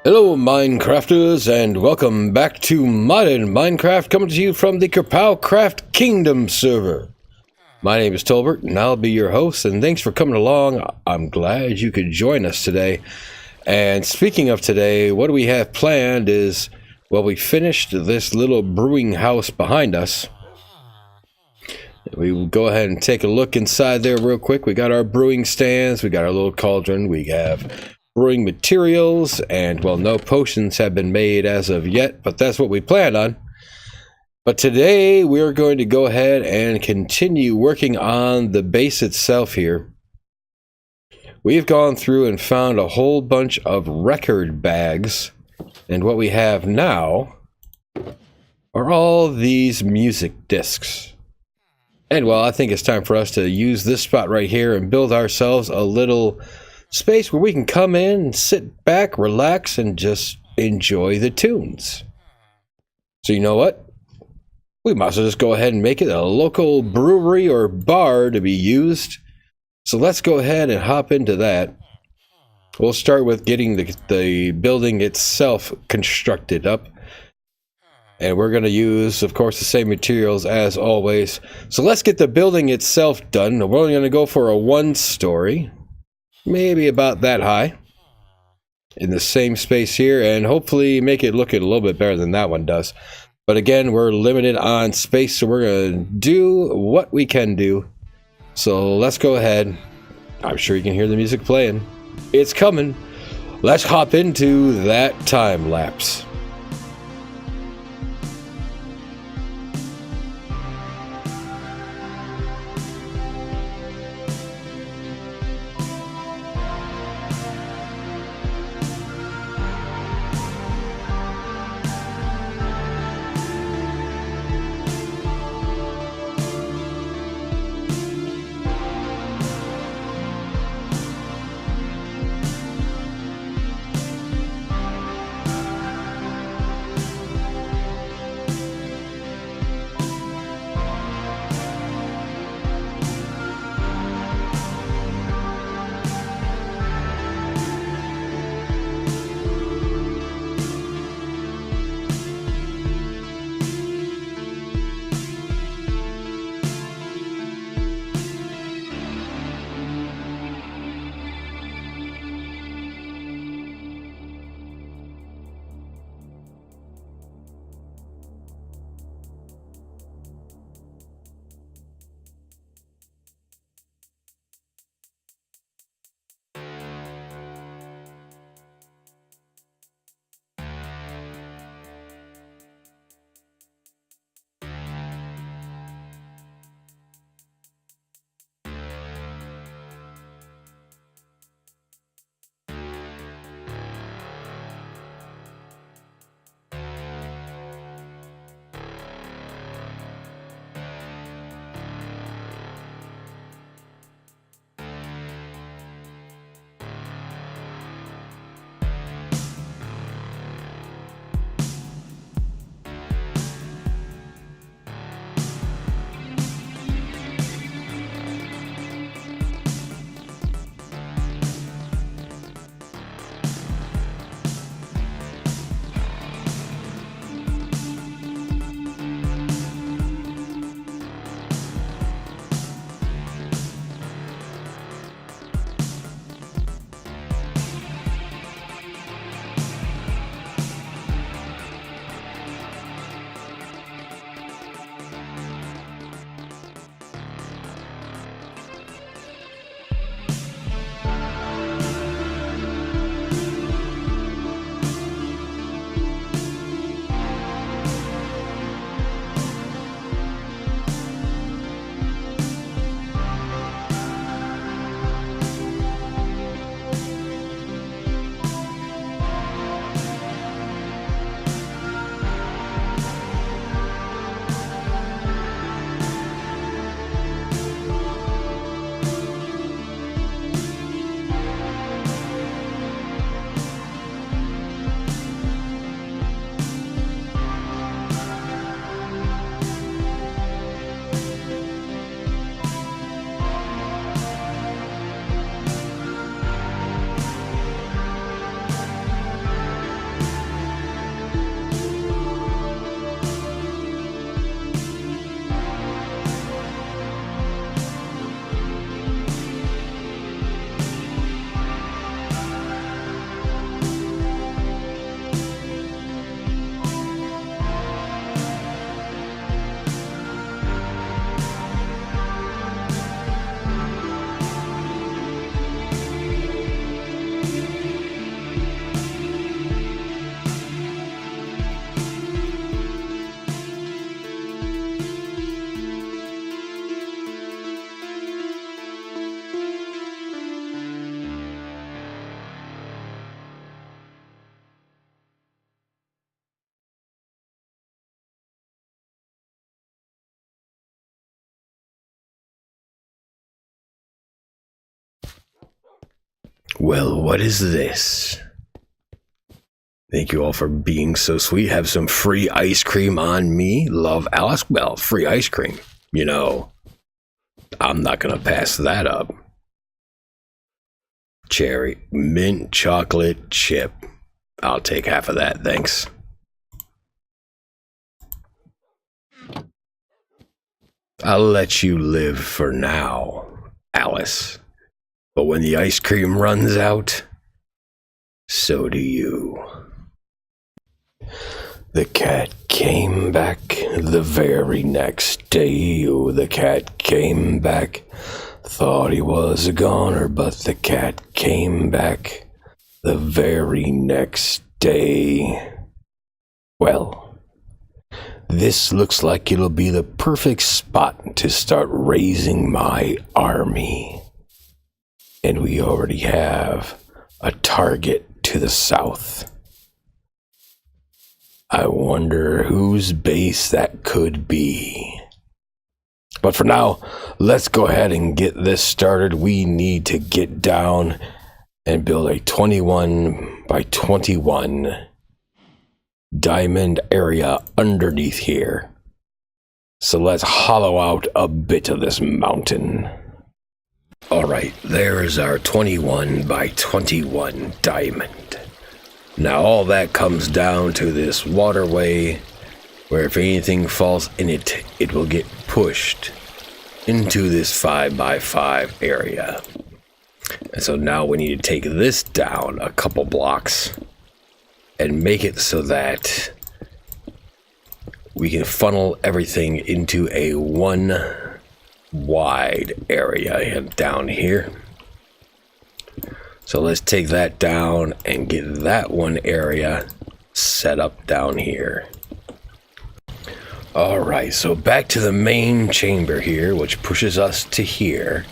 Hello Minecrafters and welcome back to Modded Minecraft, coming to you from the KerPOWCraft Kingdom server. My name is Tolbert and I'll be your host, and thanks for coming along. I'm glad you could join us today. And speaking of today, what we have planned is, well, we finished this little brewing house behind us. We will go ahead and take a look inside there real quick. We got our brewing stands, we got our little cauldron, we have brewing materials, and well, no potions have been made as of yet, but that's what we planned on. But today we're going to go ahead and continue working on the base itself here. We've gone through and found a whole bunch of record bags, and what we have now are all these music discs. And well, I think it's time for us to use this spot right here and build ourselves a little space where we can come in and sit back, relax, and just enjoy the tunes. So you know what? We might as well just go ahead and make it a local brewery or bar to be used. So let's go ahead and hop into that. We'll start with getting the building itself constructed up. And we're going to use, of course, the same materials as always. So let's get the building itself done. We're only going to go for a one-story. Maybe about that high, in the same space here, and hopefully make it look a little bit better than that one does. But again, we're limited on space, so we're going to do what we can do. So let's go ahead. I'm sure you can hear the music playing. It's coming. Let's hop into that time lapse. Well, what is this? Thank you all for being so sweet. Have some free ice cream on me. Love, Alice. Well, free ice cream. You know, I'm not gonna pass that up. Cherry, mint chocolate chip. I'll take half of that, thanks. I'll let you live for now, Alice. But when the ice cream runs out, so do you. The cat came back the very next day. Oh, the cat came back. Thought he was a goner, but the cat came back the very next day. Well, this looks like it'll be the perfect spot to start raising my army. And we already have a target to the south. I wonder whose base that could be. But for now, let's go ahead and get this started. We need to get down and build a 21 by 21 diamond area underneath here. So let's hollow out a bit of this mountain. Alright, there's our 21 by 21 diamond. Now all that comes down to this waterway, where if anything falls in it, it will get pushed into this 5 by 5 area. And so now we need to take this down a couple blocks and make it so that we can funnel everything into a one wide area down here. So let's take that down and get that one area set up down here. Alright, so back to the main chamber here, which pushes us to here.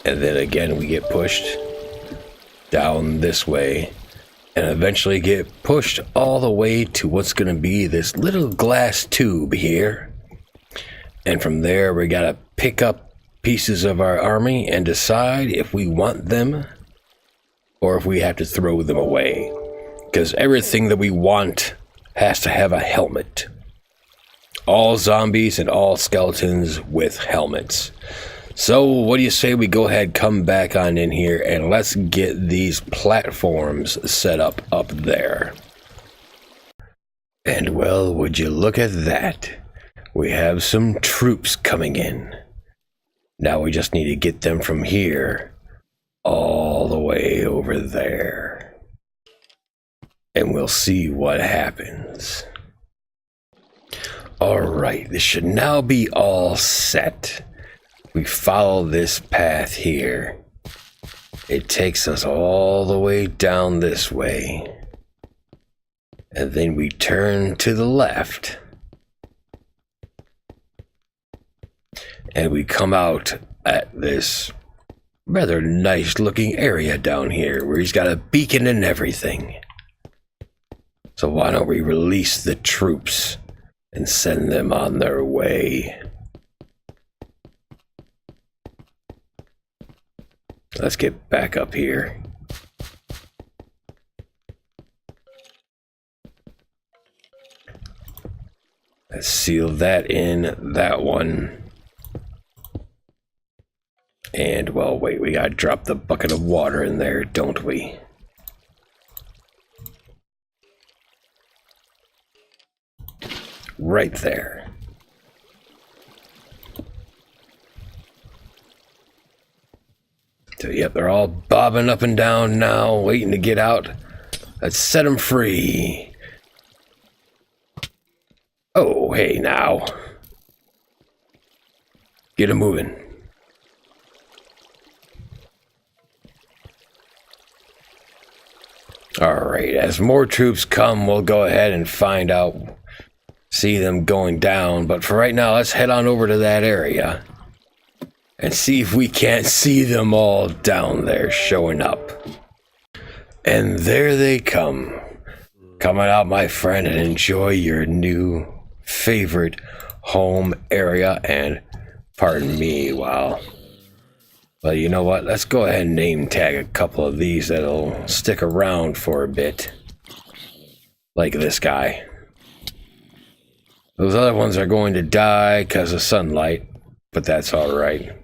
And then again we get pushed down this way and eventually get pushed all the way to what's going to be this little glass tube here. And from there we gotta pick up pieces of our army and decide if we want them or if we have to throw them away. Because everything that we want has to have a helmet. All zombies and all skeletons with helmets. So what do you say we go ahead, come back on in here, and let's get these platforms set up there. And well, would you look at that? We have some troops coming in. Now we just need to get them from here all the way over there. And we'll see what happens. Alright, this should now be all set. We follow this path here. It takes us all the way down this way. And then we turn to the left. And we come out at this rather nice looking area down here where he's got a beacon and everything. So why don't we release the troops and send them on their way? Let's get back up here. Let's seal that in, that one. And, well, wait, we gotta drop the bucket of water in there, don't we? Right there. So, yep, they're all bobbing up and down now, waiting to get out. Let's set them free. Oh, hey, now. Get them moving. Alright, as more troops come, we'll go ahead and find out, see them going down. But for right now, let's head on over to that area and see if we can't see them all down there showing up. And there they come. Coming out, my friend, and enjoy your new favorite home area. And pardon me while Well, you know what? Let's go ahead and name tag a couple of these that'll stick around for a bit. Like this guy. Those other ones are going to die because of sunlight, but that's alright.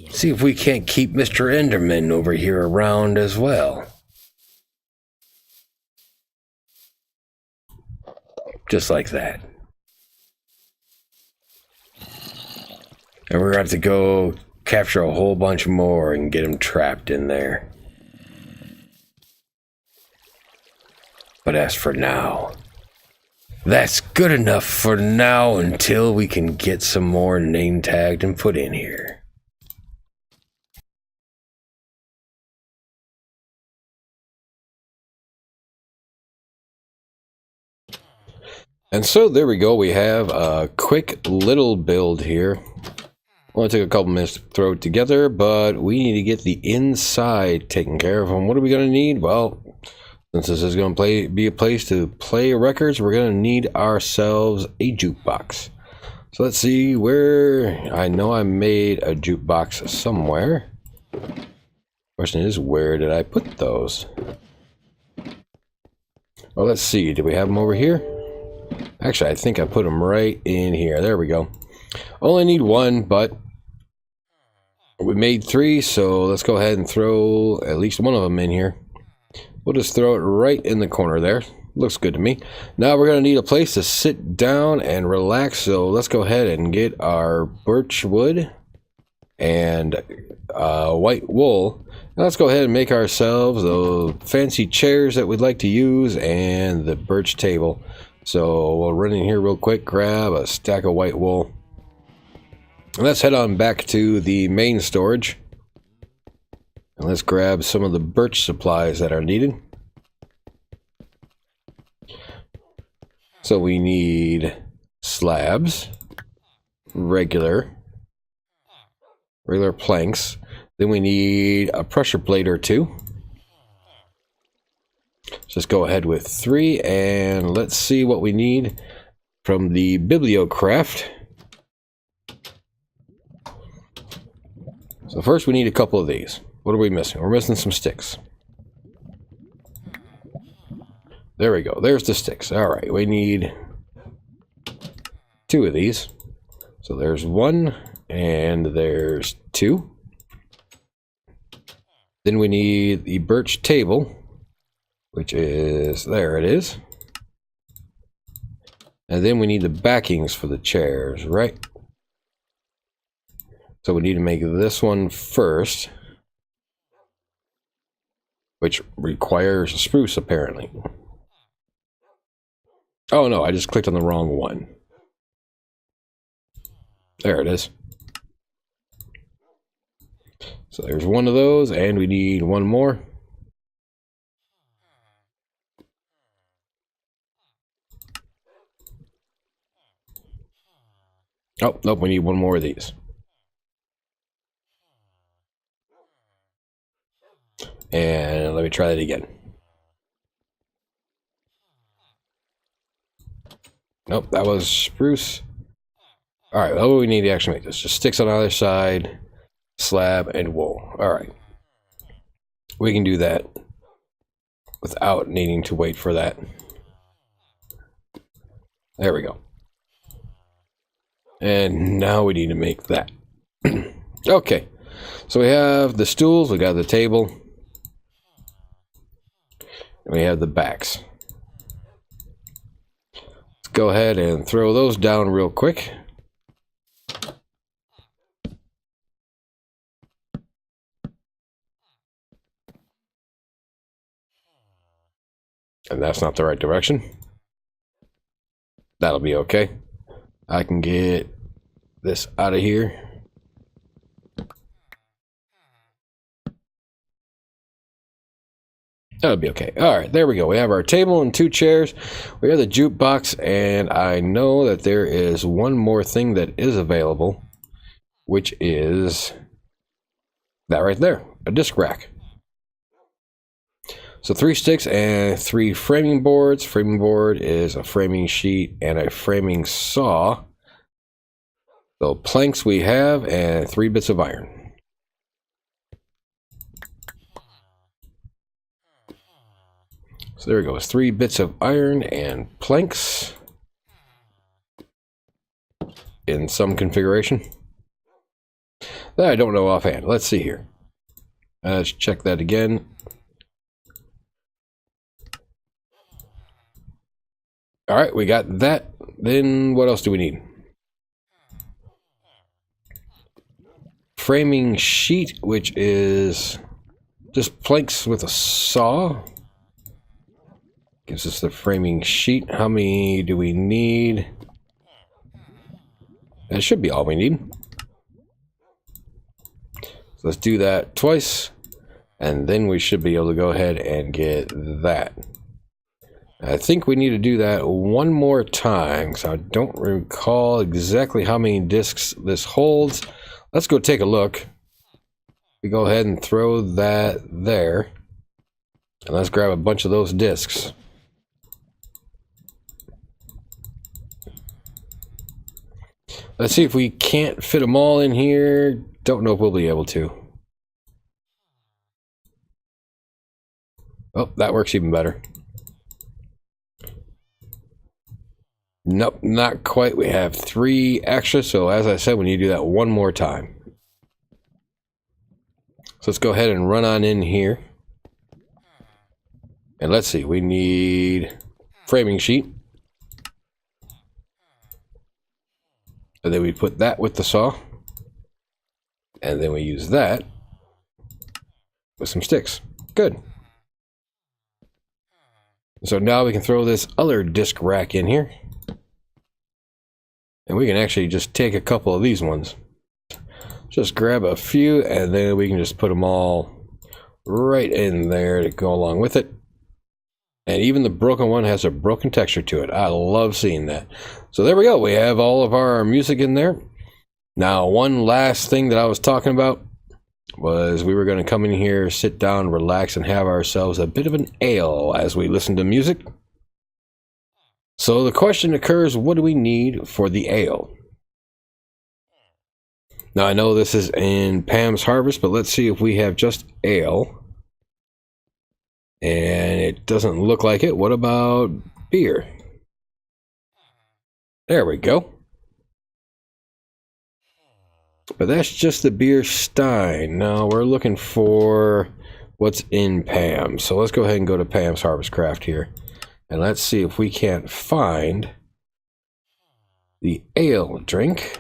See if we can't keep Mr. Enderman over here around as well. Just like that. And we're going to have to go capture a whole bunch more and get them trapped in there. But as for now, that's good enough for now until we can get some more name tagged and put in here. And so there we go. We have a quick little build here. Only took a couple minutes to throw it together, but we need to get the inside taken care of. And what are we going to need? Well, since this is going to be a place to play records, we're going to need ourselves a jukebox. So let's see where... I know I made a jukebox somewhere. Question is, where did I put those? Well, let's see. Do we have them over here? Actually, I think I put them right in here. There we go. Only need one, but we made 3, so let's go ahead and throw at least one of them in here. We'll just throw it right in the corner there. Looks good to me. Now we're going to need a place to sit down and relax, so let's go ahead and get our birch wood and white wool. Now let's go ahead and make ourselves the fancy chairs that we'd like to use and the birch table. So we'll run in here real quick, grab a stack of white wool. And let's head on back to the main storage. And let's grab some of the birch supplies that are needed. So we need slabs, regular planks. Then we need a pressure plate or 2. Just go ahead with 3, and let's see what we need from the KerPOWCraft. So first we need a couple of these. What are we missing? We're missing some sticks. There we go. There's the sticks. All right, we need 2 of these. So there's 1 and there's 2. Then we need the birch table, which is, there it is. And then we need the backings for the chairs, right? So we need to make this one first, which requires a spruce apparently. Oh no, I just clicked on the wrong one. There it is. So there's 1 of those, and we need 1 more. Oh, nope, we need 1 more of these. And let me try that again. Nope, that was spruce. Alright, well, we need to actually make this. Just sticks on either side, slab, and wool. Alright. We can do that without needing to wait for that. There we go. And now we need to make that. Okay. So we have the stools, we got the table, and we have the backs. Let's go ahead and throw those down real quick. And that's not the right direction. That'll be okay. I can get this out of here. That'll be okay. All right, there we go. We have our table and 2 chairs. We have the jukebox, and I know that there is 1 more thing that is available, which is that right there, a disc rack. So 3 sticks and 3 framing boards. Framing board is a framing sheet and a framing saw. So planks we have, and 3 bits of iron. So there it goes, 3 bits of iron and planks in some configuration that I don't know offhand. Let's see here. Let's check that again. All right, we got that. Then what else do we need? Framing sheet, which is just planks with a saw. Gives us the framing sheet. How many do we need? That should be all we need. So let's do that twice, and then we should be able to go ahead and get that. I think we need to do that one more time, because I don't recall exactly how many discs this holds. Let's go take a look. We go ahead and throw that there, and let's grab a bunch of those discs. Let's see if we can't fit them all in here. Don't know if we'll be able to. Oh, that works even better. Nope, not quite. We have 3 extra, so as I said, we need to do that one more time. So let's go ahead and run on in here. And let's see, we need framing sheet. And then we put that with the saw. And then we use that with some sticks. Good. So now we can throw this other disc rack in here. And we can actually just take a couple of these ones. Just grab a few, and then we can just put them all right in there to go along with it. And even the broken one has a broken texture to it. I love seeing that. So there we go. We have all of our music in there. Now, one last thing that I was talking about was we were going to come in here, sit down, relax, and have ourselves a bit of an ale as we listen to music. So the question occurs, what do we need for the ale? Now I know this is in Pam's Harvest, but let's see if we have just ale. And it doesn't look like it. What about beer? There we go. But that's just the beer stein. Now we're looking for what's in Pam. So let's go ahead and go to Pam's Harvest Craft here. And let's see if we can't find the ale drink,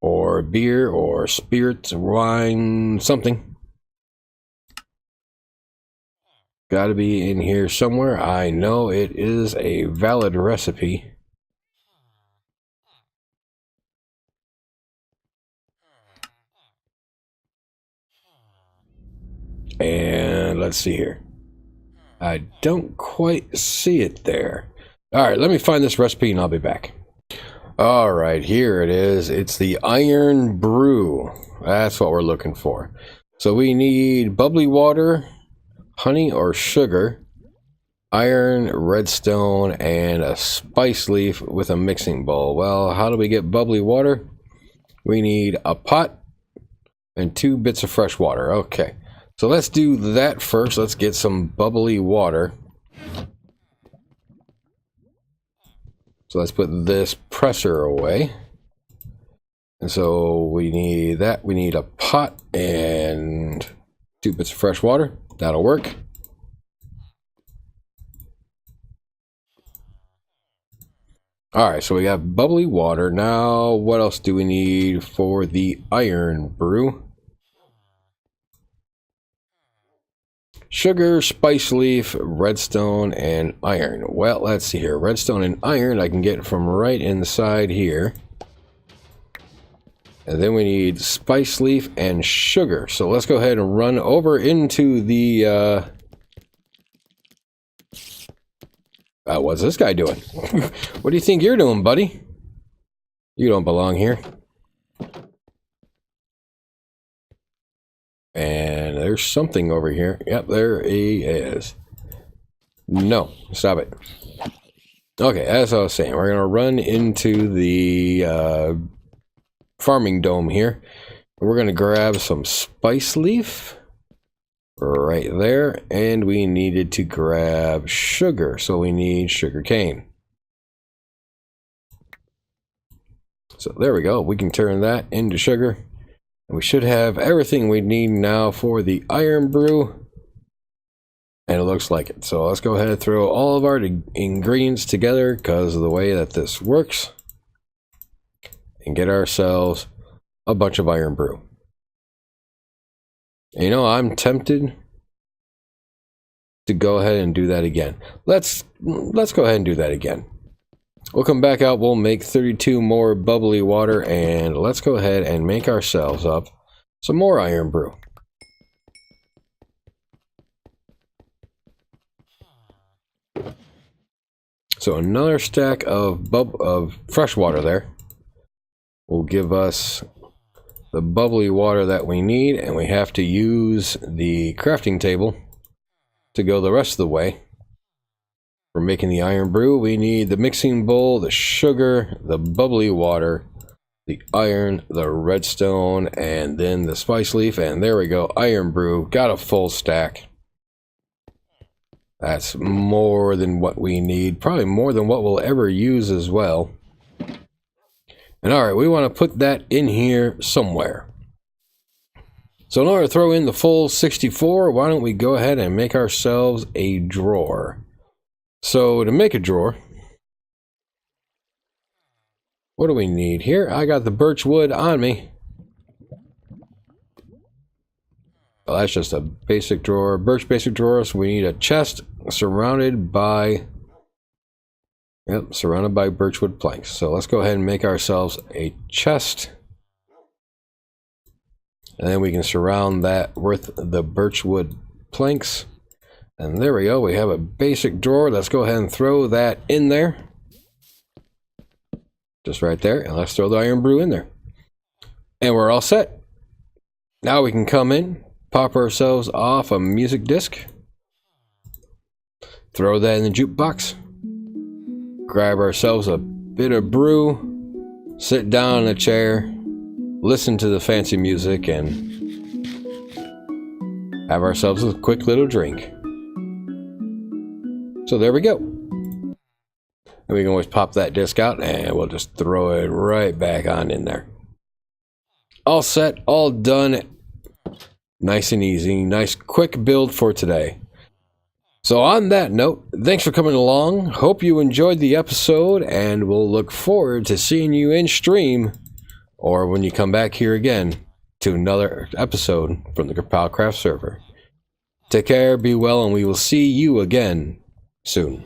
or beer, or spirits, wine, something. Got to be in here somewhere. I know it is a valid recipe. And let's see here. I don't quite see it there. All right, let me find this recipe and I'll be back. All right, here it is. It's the iron brew. That's what we're looking for. So we need bubbly water, honey or sugar, iron, redstone, and a spice leaf with a mixing bowl. Well, how do we get bubbly water? We need a pot and 2 bits of fresh water. Okay. So let's do that first. Let's get some bubbly water. So let's put this presser away. And so we need that. We need a pot and 2 bits of fresh water. That'll work. All right, so we got bubbly water. Now, what else do we need for the iron brew? Sugar, spice leaf, redstone, and iron. Well, let's see here. Redstone and iron I can get from right inside here. And then we need spice leaf and sugar. So let's go ahead and run over into the... what's this guy doing? What do you think you're doing, buddy? You don't belong here. And there's something over here. Yep, there he is. No, stop it. Okay, as I was saying, we're going to run into the farming dome here. We're going to grab some spice leaf right there, and we needed to grab sugar, so we need sugar cane. So there we go. We can turn that into sugar. And we should have everything we need now for the iron brew. And it looks like it. So let's go ahead and throw all of our ingredients together because of the way that this works. And get ourselves a bunch of iron brew. And you know, I'm tempted to go ahead and do that again. Let's go ahead and do that again. We'll come back out, we'll make 32 more bubbly water, and let's go ahead and make ourselves up some more iron brew. So another stack of fresh water there will give us the bubbly water that we need, and we have to use the crafting table to go the rest of the way. For making the iron brew, we need the mixing bowl, the sugar, the bubbly water, the iron, the redstone, and then the spice leaf. And there we go, iron brew. Got a full stack. That's more than what we need. Probably more than what we'll ever use as well. And alright, we want to put that in here somewhere. So in order to throw in the full 64, why don't we go ahead and make ourselves a drawer. So to make a drawer, what do we need here? I got the birch wood on me. Well, that's just a basic drawer, birch basic drawer. So we need a chest surrounded by birchwood planks. So let's go ahead and make ourselves a chest. And then we can surround that with the birchwood planks. And there we go, we have a basic drawer. Let's go ahead and throw that in there. Just right there, and let's throw the iron brew in there. And we're all set. Now we can come in, pop ourselves off a music disc. Throw that in the jukebox. Grab ourselves a bit of brew. Sit down in a chair. Listen to the fancy music and have ourselves a quick little drink. So there we go. And we can always pop that disc out and we'll just throw it right back on in there. All set, all done. Nice and easy, nice quick build for today. So on that note, thanks for coming along. Hope you enjoyed the episode, and we'll look forward to seeing you in stream or when you come back here again to another episode from the KerPOWCraft server. Take care, be well, and we will see you again soon.